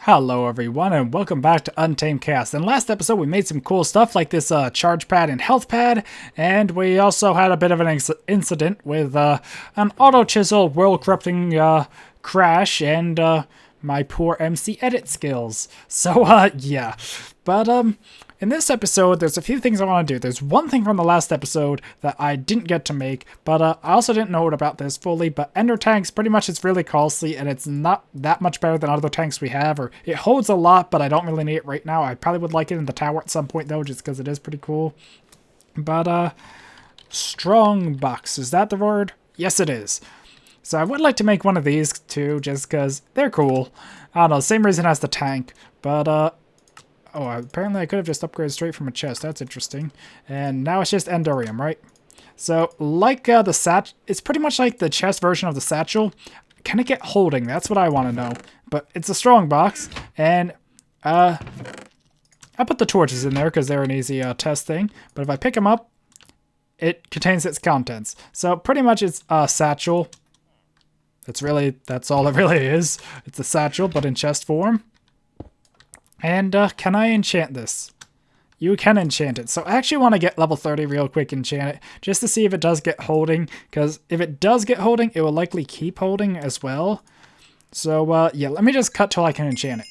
Hello everyone and welcome back to Untamed Cast. In last episode we made some cool stuff like this charge pad and health pad, and we also had a bit of an incident with an auto chisel world corrupting crash and my poor MC edit skills. So yeah, but in this episode there's a few things I want to do. There's one thing from the last episode that I didn't get to make, but I also didn't know about this fully, but ender tanks pretty much it's really costly and it's not that much better than other tanks we have, or it holds a lot but I don't really need it right now. I probably would like it in the tower at some point though, just because it is pretty cool. But strong box, is that the word? Yes it is. So I would like to make one of these too, just because they're cool. I don't know, same reason as the tank, but oh, apparently I could have just upgraded straight from a chest. That's interesting. And now it's just Endorium, right? So, like the it's pretty much like the chest version of the satchel. Can it get holding? That's what I want to know. But it's a strong box, and I put the torches in there because they're an easy test thing. But if I pick them up, it contains its contents. So pretty much it's a satchel. That's all it really is. It's a satchel, but in chest form. And can I enchant this? You can enchant it. So I actually want to get level 30 real quick and enchant it, just to see if it does get holding, because if it does get holding, it will likely keep holding as well. So yeah, let me just cut till I can enchant it.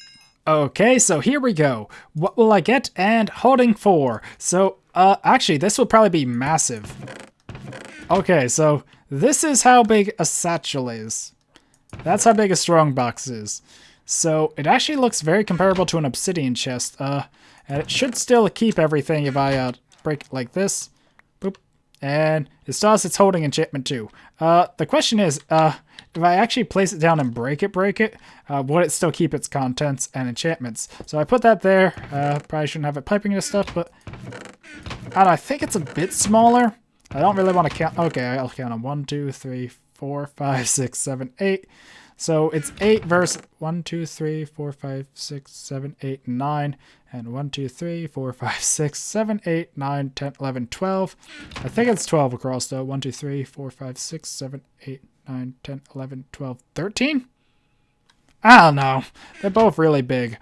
Okay, so here we go. What will I get? And holding 4. So actually, this will probably be massive. Okay, so this is how big a satchel is. That's how big a strong box is. So it actually looks very comparable to an obsidian chest, and it should still keep everything if I break it like this. Boop. And it still has its holding enchantment too. The question is, if I actually place it down and break it, would it still keep its contents and enchantments? So I put that there. Probably shouldn't have it piping this stuff, but I think it's a bit smaller. I don't really want to count. Okay, I'll count them. 1, 2, 3, 4, 5, 6, 7, 8. So it's 8 versus 1, 2, 3, 4, 5, 6, 7, 8, 9. And 1, 2, 3, 4, 5, 6, 7, 8, 9, 10, 11, 12. I think it's 12 across though. 1, 2, 3, 4, 5, 6, 7, 8, 9, 10, 11, 12, 13? I don't know. They're both really big.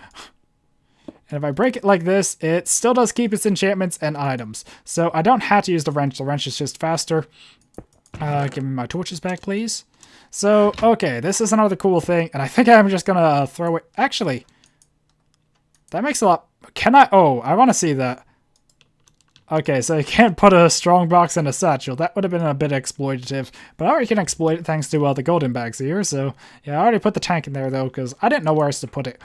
And if I break it like this, it still does keep its enchantments and items. So I don't have to use the wrench. The wrench is just faster. Give me my torches back, please. So, okay, this is another cool thing, and I think I'm just gonna throw it. Actually, that makes a lot. Can I? Oh, I want to see that. Okay, so you can't put a strong box in a satchel. That would have been a bit exploitative, but I already can exploit it thanks to the golden bags here. So, yeah, I already put the tank in there, though, because I didn't know where else to put it.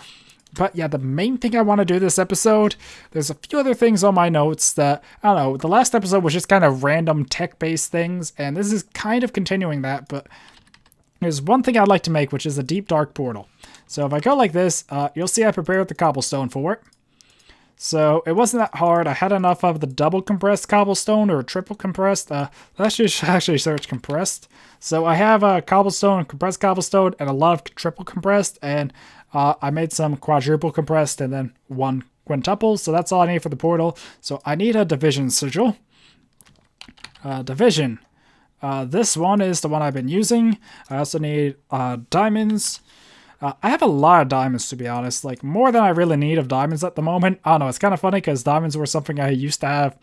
But yeah, the main thing I want to do this episode, there's a few other things on my notes that, I don't know, the last episode was just kind of random tech-based things, and this is kind of continuing that, but there's one thing I'd like to make, which is a deep dark portal. So if I go like this, you'll see I prepared the cobblestone for it. So it wasn't that hard. I had enough of the double compressed cobblestone or triple compressed. Let's just actually search compressed. So I have a cobblestone, compressed cobblestone, and a lot of triple compressed, and I made some quadruple compressed and then one quintuple. So that's all I need for the portal. So I need a division sigil. Division. This one is the one I've been using. I also need diamonds. I have a lot of diamonds, to be honest, like more than I really need of diamonds at the moment. I don't know, it's kind of funny because diamonds were something I used to have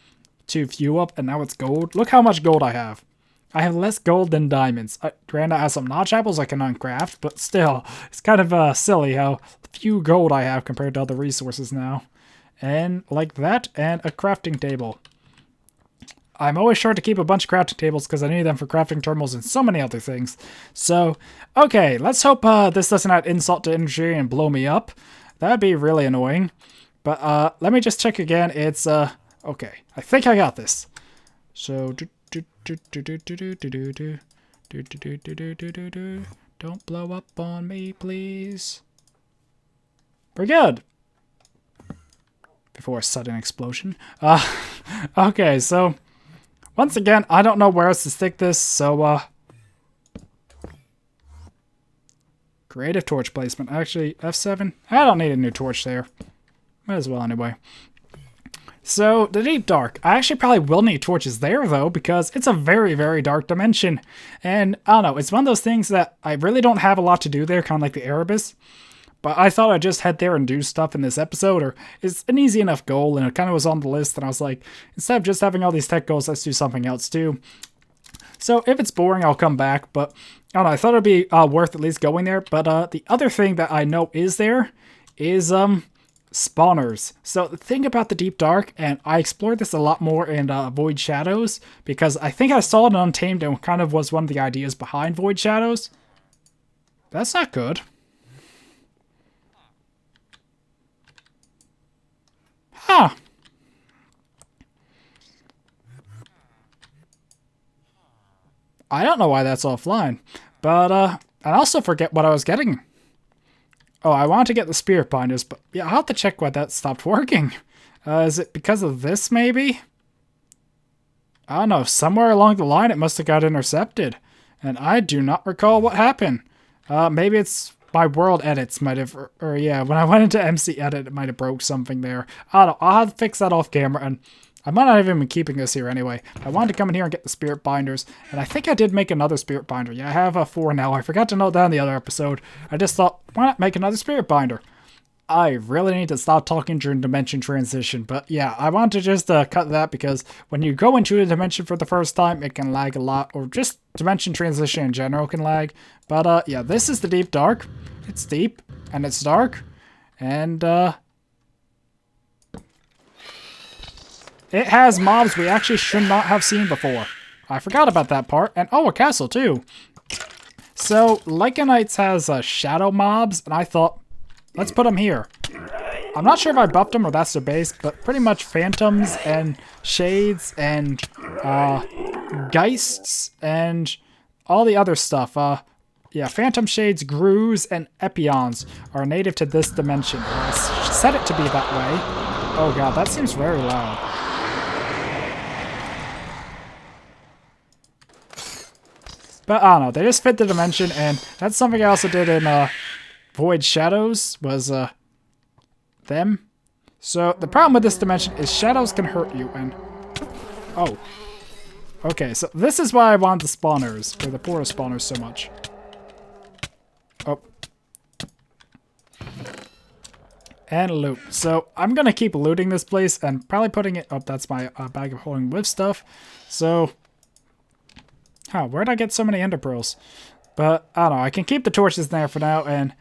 to fuel up, and now it's gold. Look how much gold I have. I have less gold than diamonds. Granted, I have some notch apples I can uncraft, but still, it's kind of silly how few gold I have compared to other resources now. And like that, and a crafting table. I'm always sure to keep a bunch of crafting tables because I need them for crafting terminals and so many other things. So, okay, let's hope this doesn't add insult to injury and blow me up. That'd be really annoying. But let me just check again. It's, okay, I think I got this. So, don't blow up on me, please. We're good. Before a sudden explosion. Okay, so once again, I don't know where else to stick this, so creative torch placement. Actually, F7. I don't need a new torch there. Might as well anyway. So, the deep dark. I actually probably will need torches there, though, because it's a very, very dark dimension. And, I don't know, it's one of those things that I really don't have a lot to do there, kind of like the Erebus. But I thought I'd just head there and do stuff in this episode, or it's an easy enough goal, and it kind of was on the list, and I was like, instead of just having all these tech goals, let's do something else too. So if it's boring, I'll come back, but I don't know, I thought it'd be worth at least going there. But the other thing that I know is there is spawners. So the thing about the Deep Dark, and I explored this a lot more in Void Shadows, because I think I saw it in Untamed and kind of was one of the ideas behind Void Shadows. That's not good. Huh. I don't know why that's offline, but I also forget what I was getting. Oh, I wanted to get the spirit binders, but yeah, I'll have to check why that stopped working. Is it because of this, maybe? I don't know, somewhere along the line it must have got intercepted, and I do not recall what happened. Maybe it's my world edits might have, or yeah, when I went into MC edit, it might have broke something there. I don't know, I'll have to fix that off camera, and I might not have even been keeping this here anyway. I wanted to come in here and get the spirit binders, and I think I did make another spirit binder. Yeah, I have 4 now. I forgot to note that in the other episode. I just thought, why not make another spirit binder? I really need to stop talking during dimension transition, but yeah, I want to just cut that, because when you go into a dimension for the first time, it can lag a lot, or just dimension transition in general can lag. But yeah, this is the Deep Dark. It's deep, and it's dark, and it has mobs we actually should not have seen before. I forgot about that part, and oh, a castle too. So, Lycanites has shadow mobs, and I thought, let's put them here. I'm not sure if I buffed them or that's their base, but pretty much phantoms and shades and geists and all the other stuff. Yeah, phantom shades, grues, and epions are native to this dimension. I set it to be that way. Oh god, that seems very loud. But I don't know, they just fit the dimension, and that's something I also did in Void Shadows, was them. So the problem with this dimension is shadows can hurt you, and oh. Okay, so this is why I want the spawners, or the portal spawners, so much. Oh. And loot. So I'm gonna keep looting this place and probably putting it... Oh, that's my bag of holding with stuff. So... Huh, where'd I get so many ender pearls? But, I don't know, I can keep the torches there for now, and...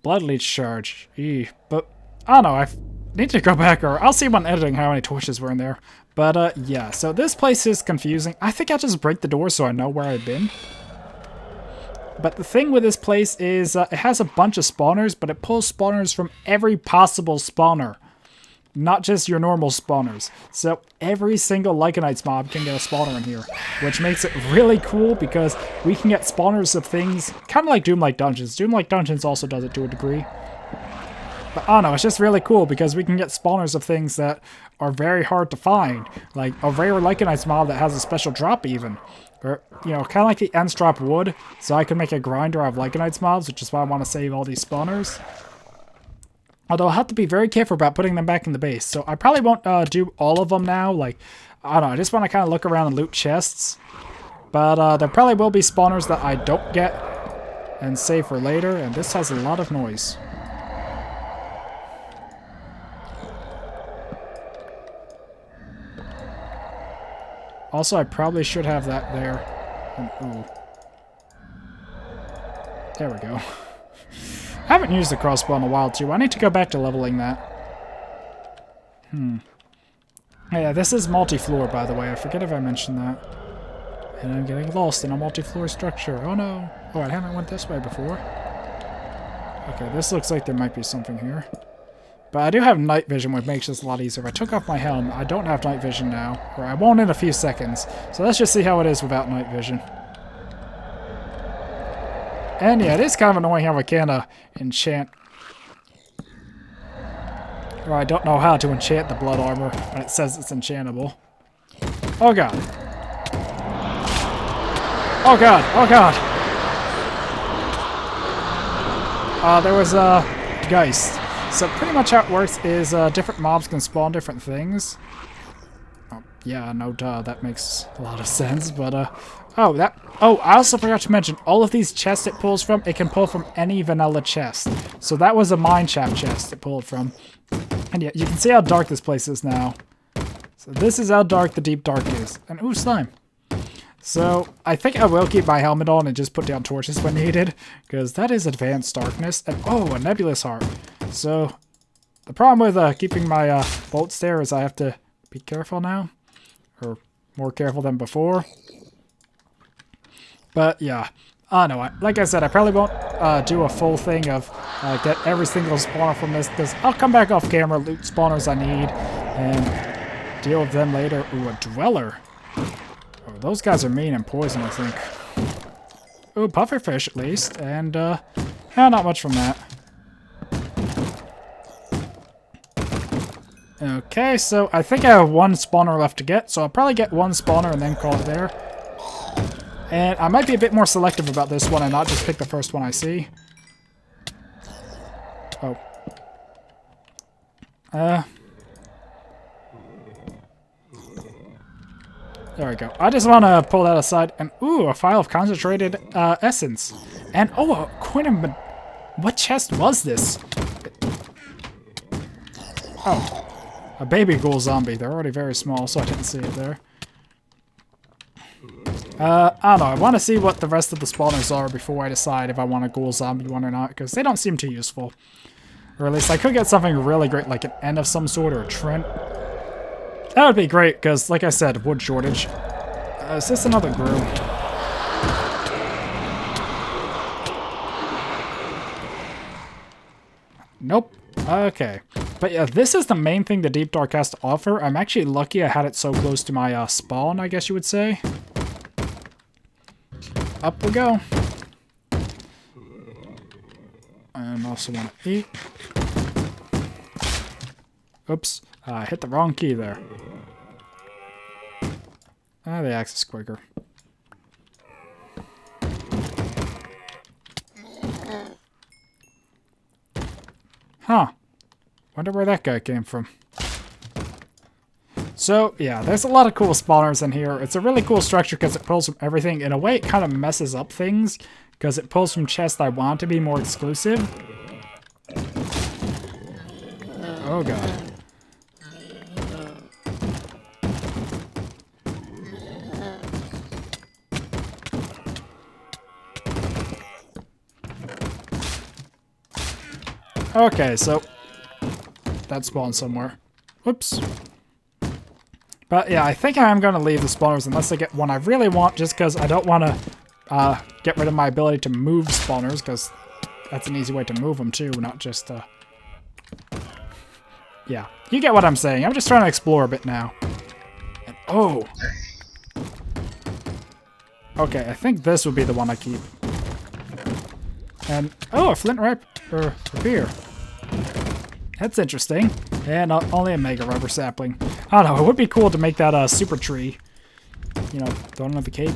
Blood leech charge. Eee. But, I don't know, I need to go back, or I'll see when editing how many torches were in there. But, yeah, so this place is confusing. I think I'll just break the door so I know where I've been. But the thing with this place is it has a bunch of spawners, but it pulls spawners from every possible spawner. Not just your normal spawners. So every single Lycanites mob can get a spawner in here, which makes it really cool because we can get spawners of things kind of like Doom-like Dungeons. Doom-like Dungeons also does it to a degree. But I don't know, it's just really cool because we can get spawners of things that are very hard to find. Like a rare Lycanites mob that has a special drop even. Or, you know, kind of like the ends drop wood, so I can make a grinder out of Lycanites mobs, which is why I want to save all these spawners. Although I'll have to be very careful about putting them back in the base, so I probably won't do all of them now. Like, I don't know, I just want to kind of look around and loot chests. But there probably will be spawners that I don't get and save for later, and this has a lot of noise. Also, I probably should have that there. And, ooh. There we go. I haven't used the crossbow in a while, too. I need to go back to leveling that. Yeah, this is multi-floor, by the way. I forget if I mentioned that. And I'm getting lost in a multi-floor structure. Oh, no. Oh, I haven't went this way before. Okay, this looks like there might be something here. But I do have night vision, which makes this a lot easier. If I took off my helm, I don't have night vision now. Or I won't in a few seconds. So let's just see how it is without night vision. And yeah, it is kind of annoying how I can't enchant. Or I don't know how to enchant the blood armor when it says it's enchantable. Oh god. Oh god, oh god. There was a Geist. So pretty much how it works is different mobs can spawn different things. Oh, Yeah, no duh, that makes a lot of sense, but, oh, I also forgot to mention, all of these chests it pulls from, it can pull from any vanilla chest. So that was a mine shaft chest it pulled from. And yeah, you can see how dark this place is now. So this is how dark the deep dark is. And ooh, slime. So I think I will keep my helmet on and just put down torches when needed, because that is advanced darkness. And oh, a nebulous heart. So the problem with keeping my bolts there is I have to be careful now, or more careful than before. But yeah, I don't know. Like I said, I probably won't do a full thing of get every single spawner from this, because I'll come back off camera, loot spawners I need, and deal with them later. Ooh, a dweller. Oh, those guys are mean and poison, I think. Ooh, pufferfish at least, and not much from that. Okay, so I think I have one spawner left to get, so I'll probably get one spawner and then call it there. And I might be a bit more selective about this one and not just pick the first one I see. Oh. There we go. I just want to pull that aside. And ooh, a file of concentrated essence. And oh, a coin of... What chest was this? Oh. A baby ghoul zombie. They're already very small, so I didn't see it there. I don't know. I want to see what the rest of the spawners are before I decide if I want a ghoul zombie one or not, because they don't seem too useful. Or at least I could get something really great, like an end of some sort or a trent. That would be great, because, like I said, wood shortage. Is this another groove? Nope. Okay. But yeah, this is the main thing the Deep Dark has to offer. I'm actually lucky I had it so close to my spawn, I guess you would say. Up we go. I also want to eat. Oops. I hit the wrong key there. The axe is quicker. Huh. Wonder where that guy came from. So, yeah, there's a lot of cool spawners in here. It's a really cool structure because it pulls from everything. In a way, it kind of messes up things because it pulls from chests I want to be more exclusive. Oh, God. Okay, so that spawned somewhere. Whoops. But yeah, I think I am going to leave the spawners unless I get one I really want, just because I don't want to get rid of my ability to move spawners, because that's an easy way to move them too, not just... Yeah, you get what I'm saying. I'm just trying to explore a bit now. And, oh! Okay, I think this would be the one I keep. And, oh, a flint rapier. That's interesting. And only a mega rubber sapling. I don't know, it would be cool to make that a super tree. You know, the one with the cape?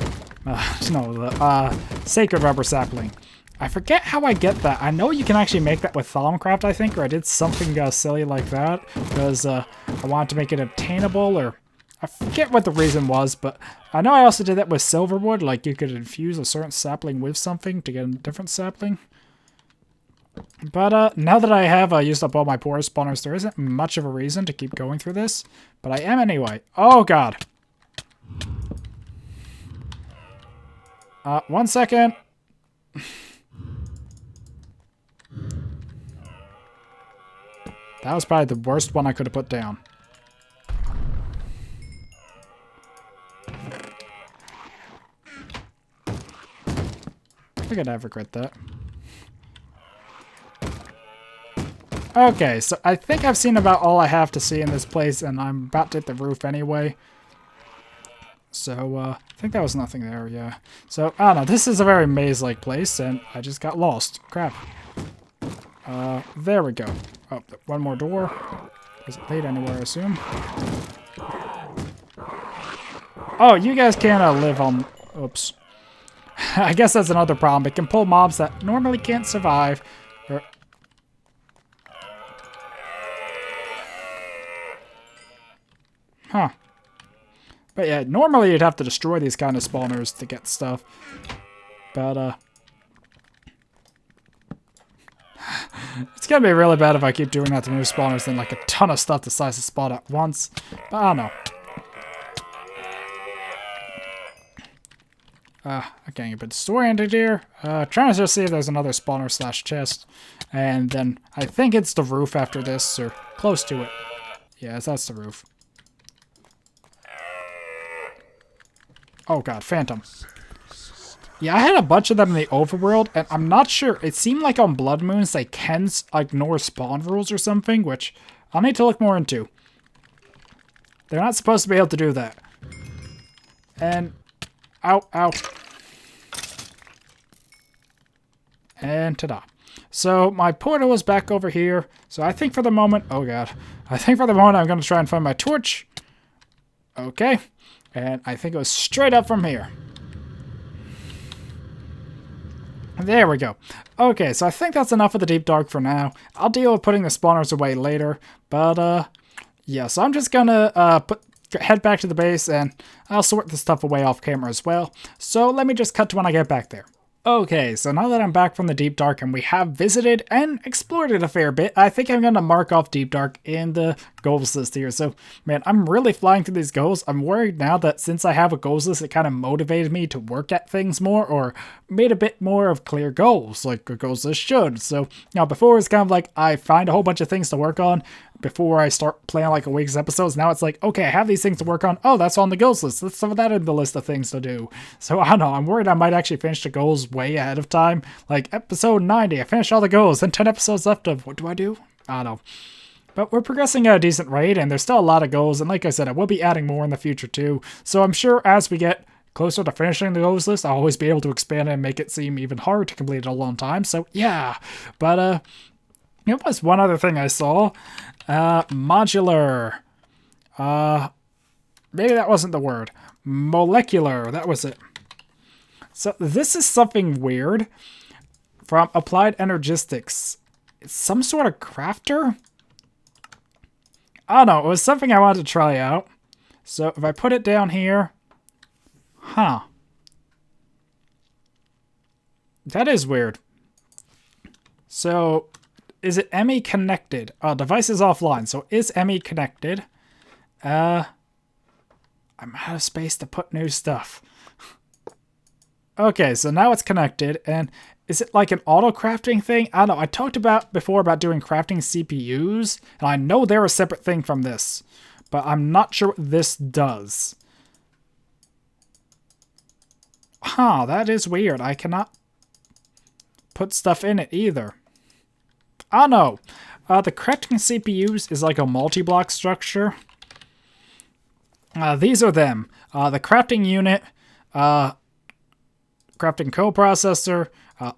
No, the sacred rubber sapling. I forget how I get that. I know you can actually make that with Thaumcraft, I think, or I did something silly like that. Because I wanted to make it obtainable, or... I forget what the reason was, but I know I also did that with silverwood. Like, you could infuse a certain sapling with something to get a different sapling. But now that I have used up all my porous spawners, there isn't much of a reason to keep going through this. But I am anyway. Oh, God. 1 second. That was probably the worst one I could have put down. I think I'd have regret that. Okay, so I think I've seen about all I have to see in this place, and I'm about to hit the roof anyway. So, I think that was nothing there, yeah. So, I don't know, this is a very maze-like place, and I just got lost. Crap. There we go. Oh, one more door. Is it lead anywhere, I assume? Oh, you guys can't live on... Oops. I guess that's another problem. It can pull mobs that normally can't survive. Or... Huh. But yeah, normally you'd have to destroy these kind of spawners to get stuff. But, it's gonna be really bad if I keep doing that to new spawners and like a ton of stuff decides to spawn at once. But I don't know. I can't get a bit disoriented here. Trying to just see if there's another spawner slash chest. And then I think it's the roof after this, or close to it. Yes, that's the roof. Oh god, Phantom. Yeah, I had a bunch of them in the overworld, and I'm not sure. It seemed like on Blood Moons they can ignore spawn rules or something, which I'll need to look more into. They're not supposed to be able to do that. And... ow, ow. And ta-da. So my portal is back over here. So I think for the moment... oh god. I think for the moment I'm going to try and find my torch. Okay. And I think it was straight up from here. There we go. Okay, so I think that's enough of the Deep Dark for now. I'll deal with putting the spawners away later. But, yeah, so I'm just gonna head back to the base and I'll sort this stuff away off camera as well. So let me just cut to when I get back there. Okay, so now that I'm back from the Deep Dark and we have visited and explored it a fair bit, I think I'm going to mark off Deep Dark in the goals list here. So, man, I'm really flying through these goals. I'm worried now that since I have a goals list, it kind of motivated me to work at things more or made a bit more of clear goals, like a goals list should. So, now before it's kind of like I find a whole bunch of things to work on before I start playing like a week's episodes. Now it's like, okay, I have these things to work on. Oh, that's on the goals list. Let's throw that in the list of things to do. So I don't know. I'm worried I might actually finish the goals way ahead of time. Like episode 90, I finished all the goals and 10 episodes left of what do I do? I don't know. But we're progressing at a decent rate and there's still a lot of goals. And like I said, I will be adding more in the future too. So I'm sure as we get closer to finishing the goals list, I'll always be able to expand it and make it seem even harder to complete it all on time. So yeah, but there was one other thing I saw. Modular. Maybe that wasn't the word. Molecular. That was it. So this is something weird from Applied Energistics. It's some sort of crafter? I don't know. It was something I wanted to try out. So if I put it down here. Huh. That is weird. So... is it ME connected? Device is offline, so is ME connected? I'm out of space to put new stuff. Okay, so now it's connected, and is it like an auto-crafting thing? I don't know, I talked about before about doing crafting CPUs, and I know they're a separate thing from this, but I'm not sure what this does. Huh, that is weird. I cannot put stuff in it either. I don't know. The crafting CPUs is like a multi-block structure. These are them. The crafting unit, crafting coprocessor,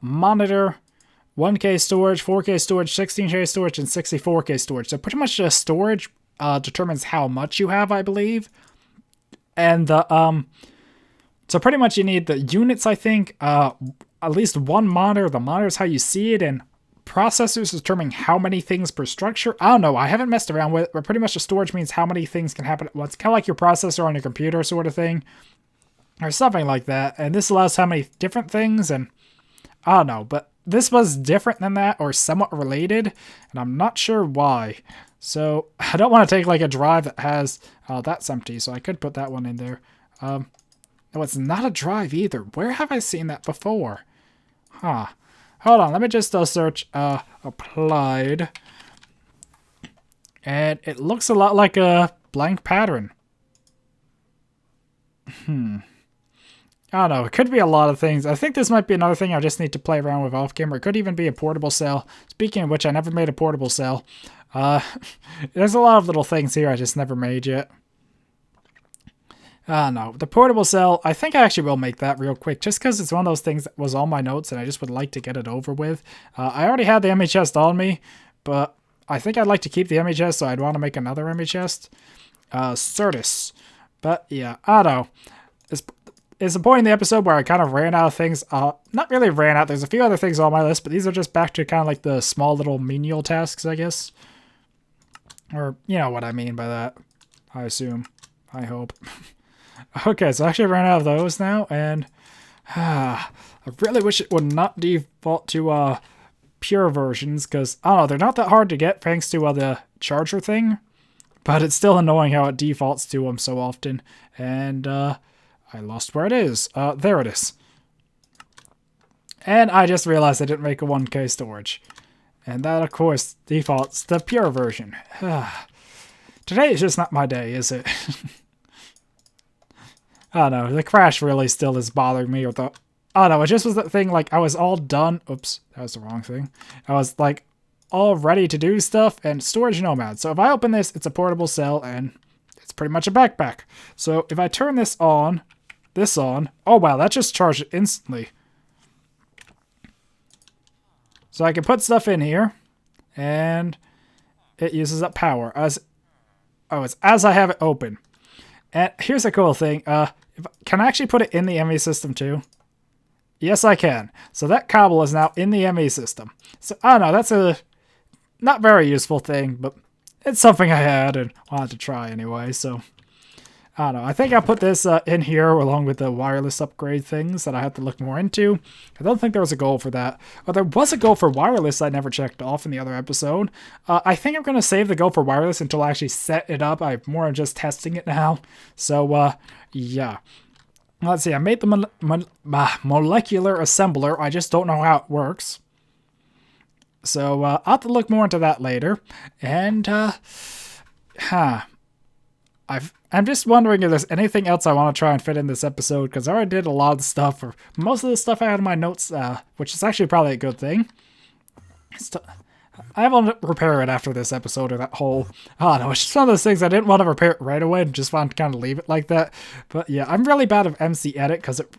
monitor, 1K storage, 4K storage, 16K storage, and 64K storage. So pretty much the storage determines how much you have, I believe. And the so pretty much you need the units, I think, at least one monitor. The monitor is how you see it, and processors determine how many things per structure. I don't know. I haven't messed around with it, but pretty much the storage means how many things can happen at once. Kind of like your processor on your computer sort of thing. Or something like that. And this allows how many different things, and I don't know. But this was different than that, or somewhat related, and I'm not sure why. So I don't want to take like a drive that has... that's empty, so I could put that one in there. No, it's not a drive either. Where have I seen that before? Huh. Hold on, let me just search applied. And it looks a lot like a blank pattern. I don't know, it could be a lot of things. I think this might be another thing I just need to play around with off camera. It could even be a portable cell. Speaking of which, I never made a portable cell. There's a lot of little things here I just never made yet. I don't know. The portable cell, I think I actually will make that real quick, just because it's one of those things that was on my notes and I just would like to get it over with. I already had the MHS on me, but I think I'd like to keep the MHS, so I'd want to make another MHS. Certus. But yeah, I don't know. It's the point in the episode where I kind of ran out of things. Not really ran out. There's a few other things on my list, but these are just back to kind of like the small little menial tasks, I guess. Or, you know what I mean by that. I assume. I hope. Okay, so I actually ran out of those now, and I really wish it would not default to pure versions, because, I don't know, they're not that hard to get thanks to the charger thing, but it's still annoying how it defaults to them so often. And I lost where it is. There it is. And I just realized I didn't make a 1K storage. And that, of course, defaults the pure version. Today is just not my day, is it? I don't know, the crash really still is bothering me. Or the, I don't know, it just was that thing, like, I was all done. Oops, that was the wrong thing. I was, like, all ready to do stuff, and storage nomad. So if I open this, it's a portable cell, and it's pretty much a backpack. So if I turn this on, oh wow, that just charged it instantly. So I can put stuff in here, and it uses up power as I have it open. And here's a cool thing. Can I actually put it in the ME system too? Yes, I can. So that cobble is now in the ME system. So I don't know, that's a not very useful thing, but it's something I had and wanted to try anyway. So I don't know. I think I'll put this in here along with the wireless upgrade things that I have to look more into. I don't think there was a goal for that. Well, there was a goal for wireless I never checked off in the other episode. I think I'm going to save the goal for wireless until I actually set it up. I'm more just testing it now. So, yeah. Let's see. I made the molecular assembler. I just don't know how it works. So, I'll have to look more into that later. And, I'm just wondering if there's anything else I want to try and fit in this episode, because I already did a lot of the stuff, or most of the stuff I had in my notes, which is actually probably a good thing. I won't repair it after this episode, or that whole, I don't know, it's just one of those things I didn't want to repair it right away, and just want to kind of leave it like that. But yeah, I'm really bad at MC Edit, because it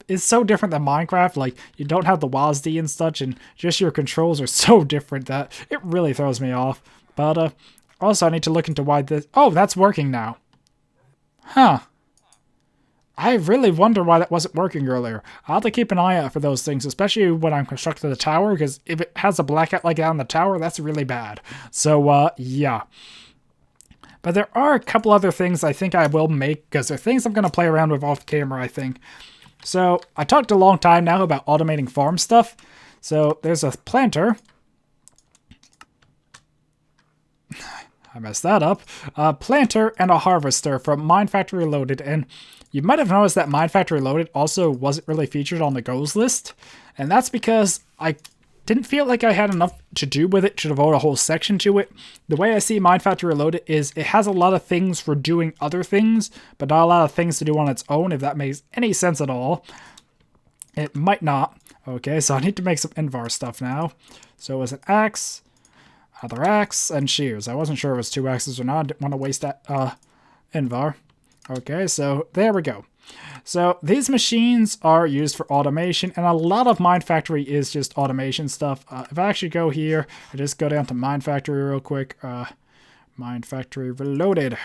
is so different than Minecraft. Like, you don't have the WASD and such, and just your controls are so different that it really throws me off. But, also, I need to look into why this... Oh, that's working now. Huh. I really wonder why that wasn't working earlier. I'll have to keep an eye out for those things, especially when I'm constructing the tower, because if it has a blackout like that on the tower, that's really bad. So, yeah. But there are a couple other things I think I will make, because they're things I'm going to play around with off camera, I think. So, I talked a long time now about automating farm stuff. So, there's a planter. I messed that up. A planter and a harvester from Mine Factory Reloaded, and you might have noticed that Mine Factory Reloaded also wasn't really featured on the goals list, and that's because I didn't feel like I had enough to do with it to devote a whole section to it. The way I see Mine Factory Reloaded is it has a lot of things for doing other things, but not a lot of things to do on its own, if that makes any sense at all. It might not. Okay, so I need to make some Invar stuff now. So it was an axe, other axe, and shears. I wasn't sure if it was 2 axes or not. I didn't want to waste that Invar. Okay, so there we go. So these machines are used for automation, and a lot of Mine Factory is just automation stuff. If I actually go here, I just go down to Mine Factory real quick. Mine Factory Reloaded.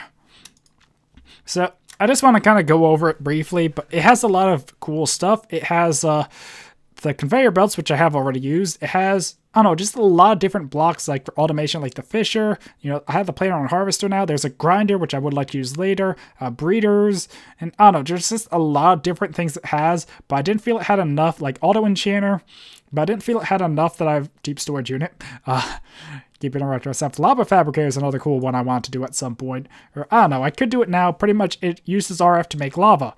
So I just want to kind of go over it briefly, but it has a lot of cool stuff. It has the conveyor belts, which I have already used. It has, I don't know, just a lot of different blocks, like for automation, like the fisher. You know, I have the planer on harvester now. There's a grinder, which I would like to use later. Breeders, and I don't know, there's just a lot of different things it has, but I didn't feel it had enough, like auto enchanter, but I didn't feel it had enough that I have deep storage unit. Keep interrupting myself. Lava fabricator is another cool one I want to do at some point. Or, I don't know, I could do it now. Pretty much it uses RF to make lava,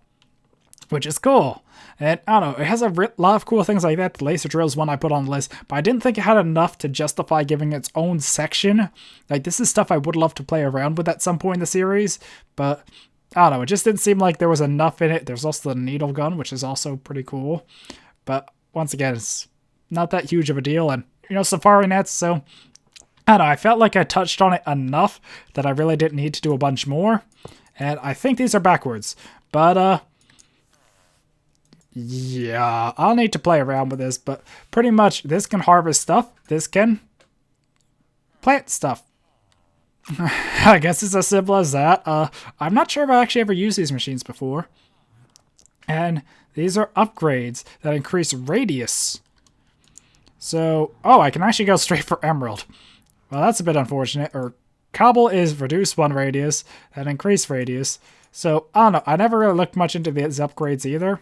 which is cool. And I don't know, it has a lot of cool things like that. The laser drill is one I put on the list, but I didn't think it had enough to justify giving its own section. Like, this is stuff I would love to play around with at some point in the series, but I don't know, it just didn't seem like there was enough in it. There's also the needle gun, which is also pretty cool. But once again, it's not that huge of a deal, and, you know, safari nets, so I don't know, I felt like I touched on it enough that I really didn't need to do a bunch more. And I think these are backwards, but yeah, I'll need to play around with this, but pretty much this can harvest stuff. This can plant stuff. I guess it's as simple as that. I'm not sure if I actually ever used these machines before. And these are upgrades that increase radius. So, oh, I can actually go straight for emerald. Well, that's a bit unfortunate, or cobble is reduce 1 radius and increase radius. So, I don't know. I never really looked much into these upgrades either.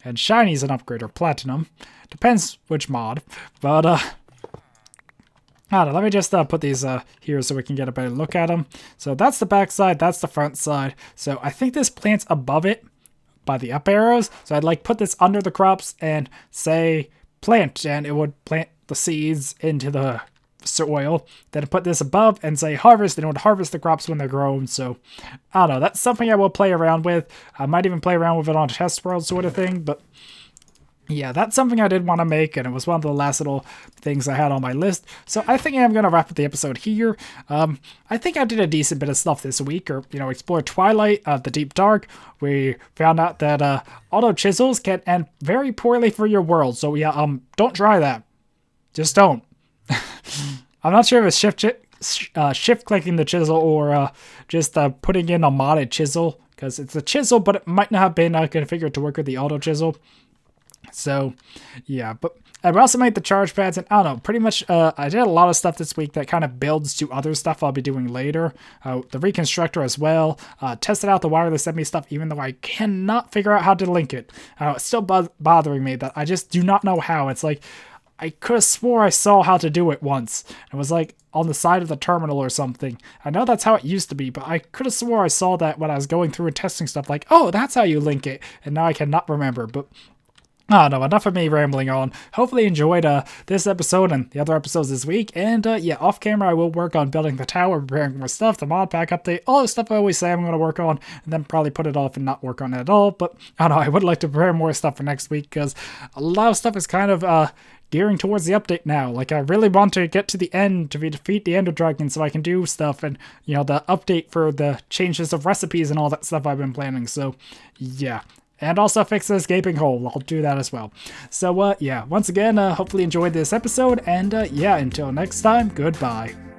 And shiny's an upgrade, or platinum. Depends which mod. But, I don't know. Let me just put these here so we can get a better look at them. So that's the back side. That's the front side. So I think this plant's above it by the up arrows. So I'd like put this under the crops and say plant, and it would plant the seeds into the soil. Then put this above and say harvest, and it would harvest the crops when they're grown. So I don't know, that's something I will play around with. I might even play around with it on a test world sort of thing, but yeah, that's something I did want to make, and it was one of the last little things I had on my list. So I think I'm going to wrap up the episode here. I think I did a decent bit of stuff this week, or, explore Twilight, the Deep Dark. We found out that auto chisels can end very poorly for your world. So yeah, don't try that. Just don't. I'm not sure if it's shift clicking the chisel or just putting in a modded chisel, because it's a chisel, but it might not have been configured to work with the auto chisel. So yeah, but I also made the charge pads, and I don't know, pretty much I did a lot of stuff this week that kind of builds to other stuff I'll be doing later. The reconstructor as well. Tested out the wireless semi stuff, even though I cannot figure out how to link it. It's still bothering me that I just do not know how. It's like I could have swore I saw how to do it once. It was like on the side of the terminal or something. I know that's how it used to be, but I could have swore I saw that when I was going through and testing stuff, like, oh, that's how you link it. And now I cannot remember, but I don't know, enough of me rambling on. Hopefully you enjoyed this episode and the other episodes this week. And yeah, off camera I will work on building the tower, preparing more stuff, the mod pack update, all the stuff I always say I'm going to work on, and then probably put it off and not work on it at all. But I don't know, I would like to prepare more stuff for next week, because a lot of stuff is kind of gearing towards the update now. Like, I really want to get to the end to defeat the Ender Dragon so I can do stuff, and the update for the changes of recipes and all that stuff I've been planning. So yeah. And also fix this gaping hole. I'll do that as well. So, yeah, once again, hopefully you enjoyed this episode. And, yeah, until next time, goodbye.